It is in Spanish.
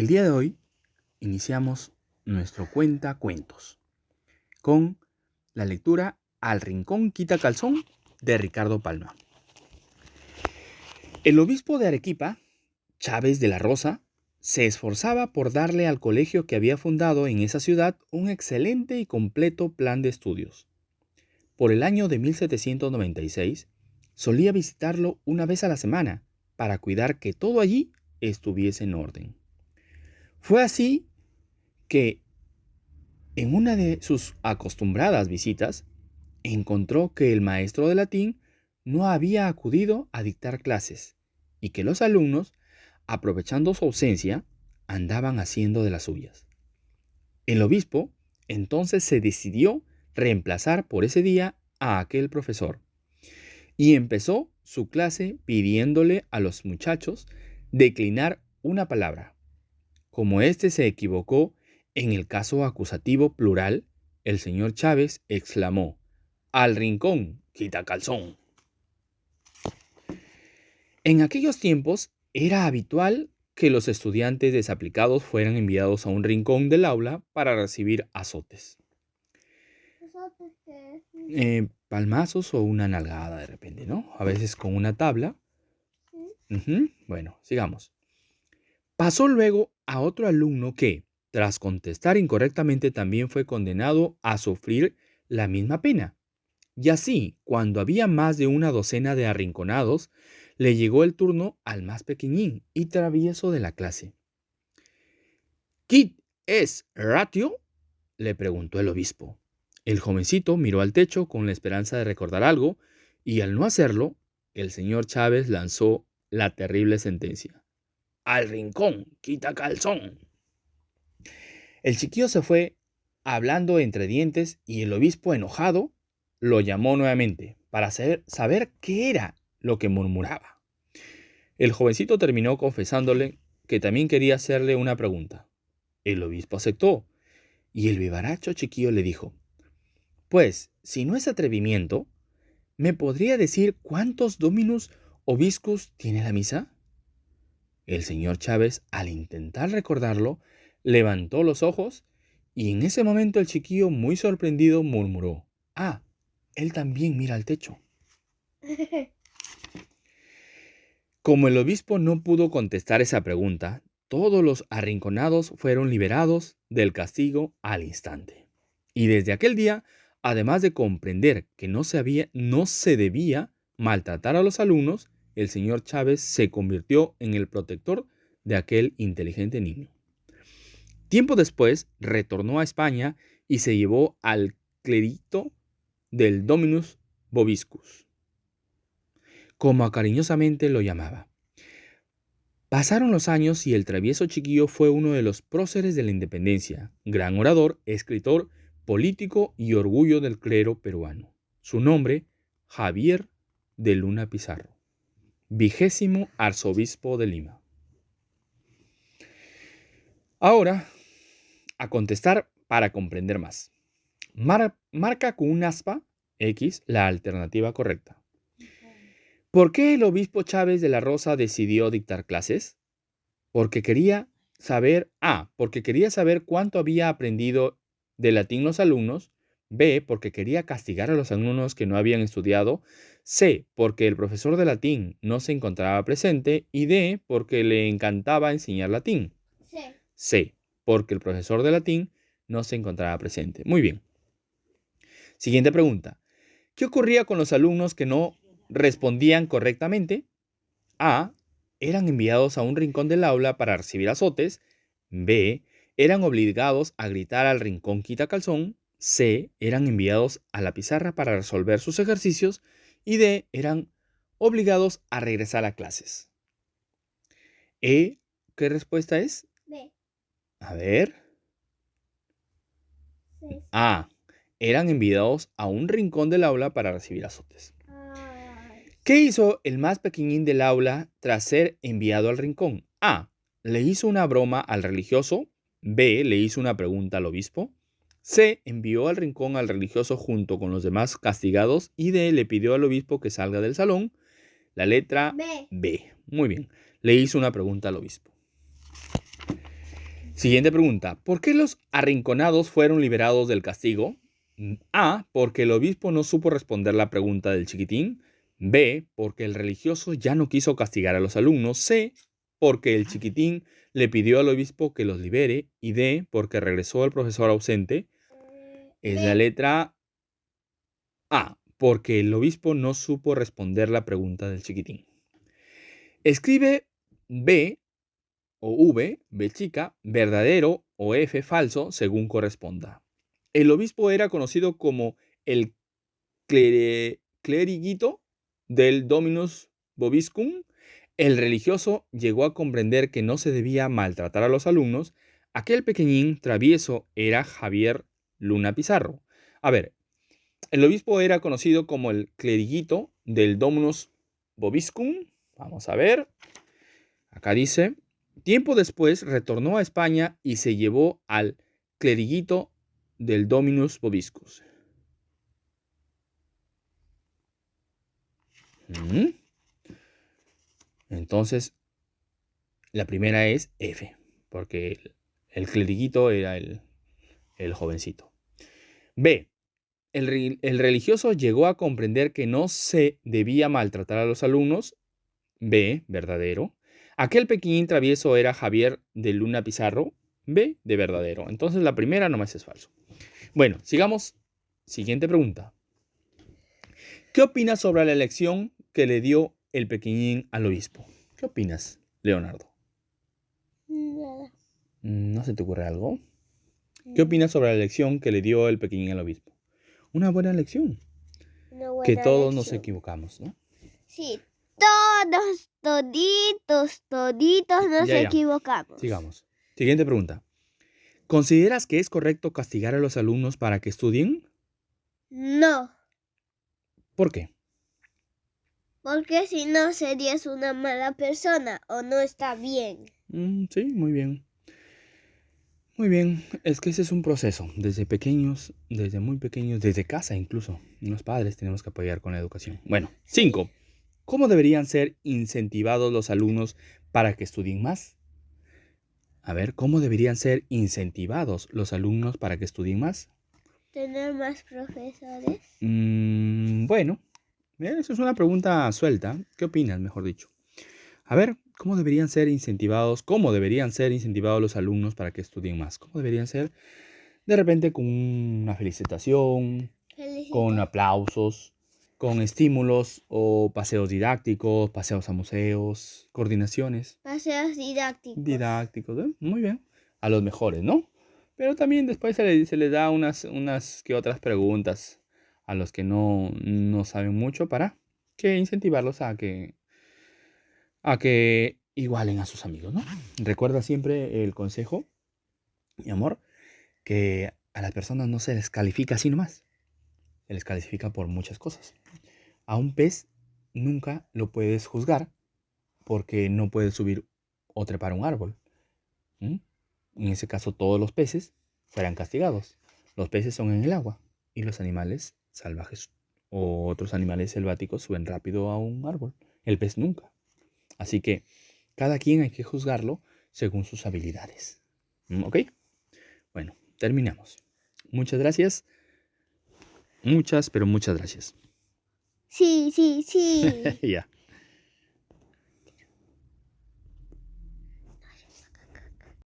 El día de hoy iniciamos nuestro cuentacuentos con la lectura Al Rincón Quita Calzón de Ricardo Palma. El obispo de Arequipa, Chávez de la Rosa, se esforzaba por darle al colegio que había fundado en esa ciudad un excelente y completo plan de estudios. Por el año de 1796, solía visitarlo una vez a la semana para cuidar que todo allí estuviese en orden. Fue así que en una de sus acostumbradas visitas encontró que el maestro de latín no había acudido a dictar clases y que los alumnos, aprovechando su ausencia, andaban haciendo de las suyas. El obispo entonces se decidió reemplazar por ese día a aquel profesor y empezó su clase pidiéndole a los muchachos declinar una palabra. Como éste se equivocó en el caso acusativo plural, el señor Chávez exclamó: «Al rincón, quita calzón». En aquellos tiempos era habitual que los estudiantes desaplicados fueran enviados a un rincón del aula para recibir azotes. ¿Azotes qué es? Palmazos o una nalgada de repente, ¿no? A veces con una tabla. Bueno, sigamos. Pasó luego a otro alumno que, tras contestar incorrectamente, también fue condenado a sufrir la misma pena. Y así, cuando había más de una docena de arrinconados, le llegó el turno al más pequeñín y travieso de la clase. «¿Quid es ratio?», le preguntó el obispo. El jovencito miró al techo con la esperanza de recordar algo, y al no hacerlo, el señor Chávez lanzó la terrible sentencia: «Al rincón, quita calzón». El chiquillo se fue hablando entre dientes y el obispo, enojado, lo llamó nuevamente para saber qué era lo que murmuraba. El jovencito terminó confesándole que también quería hacerle una pregunta. El obispo aceptó y el vivaracho chiquillo le dijo: «Pues, si no es atrevimiento, ¿me podría decir cuántos dominus obiscus tiene la misa?». El señor Chávez, al intentar recordarlo, levantó los ojos y en ese momento el chiquillo, muy sorprendido, murmuró: «Ah, él también mira al techo». Como el obispo no pudo contestar esa pregunta, todos los arrinconados fueron liberados del castigo al instante. Y desde aquel día, además de comprender que no se debía maltratar a los alumnos, el señor Chávez se convirtió en el protector de aquel inteligente niño. Tiempo después, retornó a España y se llevó al clerito del Dominus Vobiscus, como cariñosamente lo llamaba. Pasaron los años y el travieso chiquillo fue uno de los próceres de la independencia, gran orador, escritor, político y orgullo del clero peruano. Su nombre, Javier de Luna Pizarro, 20º arzobispo de Lima. Ahora, a contestar para comprender más. Marca con un aspa X la alternativa correcta. ¿Por qué el obispo Chávez de la Rosa decidió dictar clases? Porque quería saber cuánto había aprendido de latín los alumnos. B, porque quería castigar a los alumnos que no habían estudiado. C, porque el profesor de latín no se encontraba presente. Y D, porque le encantaba enseñar latín. C, porque el profesor de latín no se encontraba presente. Muy bien. Siguiente pregunta. ¿Qué ocurría con los alumnos que no respondían correctamente? A, eran enviados a un rincón del aula para recibir azotes. B, eran obligados a gritar al rincón quita calzón. C, eran enviados a la pizarra para resolver sus ejercicios. Y D, eran obligados a regresar a clases. ¿Qué respuesta es? B. A ver. C. A, eran enviados a un rincón del aula para recibir azotes. ¿Qué hizo el más pequeñín del aula tras ser enviado al rincón? A, le hizo una broma al religioso. B, le hizo una pregunta al obispo. C, envió al rincón al religioso junto con los demás castigados. Y D, le pidió al obispo que salga del salón. La letra B. B. Muy bien. Le hizo una pregunta al obispo. Siguiente pregunta. ¿Por qué los arrinconados fueron liberados del castigo? A, porque el obispo no supo responder la pregunta del chiquitín. B, porque el religioso ya no quiso castigar a los alumnos. C, porque el chiquitín le pidió al obispo que los libere. Y D, porque regresó el profesor ausente. Es la letra A, porque el obispo no supo responder la pregunta del chiquitín. Escribe B o B chica, verdadero o F falso, según corresponda. El obispo era conocido como el cleriguito del Dominus Vobiscum. El religioso llegó a comprender que no se debía maltratar a los alumnos. Aquel pequeñín travieso era Javier Luna Pizarro. A ver, el obispo era conocido como el cleriguito del Dominus Vobiscum. Vamos a ver. Acá dice, tiempo después retornó a España y se llevó al cleriguito del Dominus Vobiscus. Entonces, la primera es F, porque el cleriguito era el jovencito. B, el religioso llegó a comprender que no se debía maltratar a los alumnos. B, verdadero. Aquel pequeñín travieso era Javier de Luna Pizarro. B, de verdadero. Entonces la primera nomás es falso. Bueno, sigamos. Siguiente pregunta. ¿Qué opinas sobre la elección que le dio el pequeñín al obispo? ¿Qué opinas, Leonardo? Nada. ¿No se te ocurre algo? ¿Qué opinas sobre la elección que le dio el pequeñín al obispo? Una buena elección. Una buena Que todos nos elección. equivocamos, ¿no? Sí, toditos nos Ya. equivocamos. Sigamos. Siguiente pregunta. ¿Consideras que es correcto castigar a los alumnos para que estudien? No, ¿Por qué? porque si no serías una mala persona o no está bien. Sí, muy bien. Muy bien, es que ese es un proceso. Desde pequeños, desde muy pequeños, desde casa incluso. Los padres tenemos que apoyar con la educación. Bueno, 5. ¿Cómo deberían ser incentivados los alumnos para que estudien más? A ver, ¿cómo deberían ser incentivados los alumnos para que estudien más? ¿Tener más profesores? Bueno, eso es una pregunta suelta. ¿Qué opinas, mejor dicho? A ver, ¿cómo deberían ser incentivados los alumnos para que estudien más? ¿Cómo deberían ser? De repente con una felicitación, con aplausos, con estímulos o paseos didácticos, paseos a museos, coordinaciones. Paseos didácticos. Muy bien. A los mejores, ¿no? Pero también después se les da unas que otras preguntas a los que no saben mucho para que incentivarlos a que igualen a sus amigos, ¿no? Recuerda siempre el consejo, mi amor, que a las personas no se les califica así nomás. Se les califica por muchas cosas. A un pez nunca lo puedes juzgar porque no puede subir o trepar un árbol. En ese caso, todos los peces serán castigados. Los peces son en el agua y los animales salvajes o otros animales selváticos suben rápido a un árbol. El pez nunca. Así que cada quien hay que juzgarlo según sus habilidades. ¿Ok? Bueno, terminamos. Muchas gracias. Muchas, pero muchas gracias. Sí. Ya.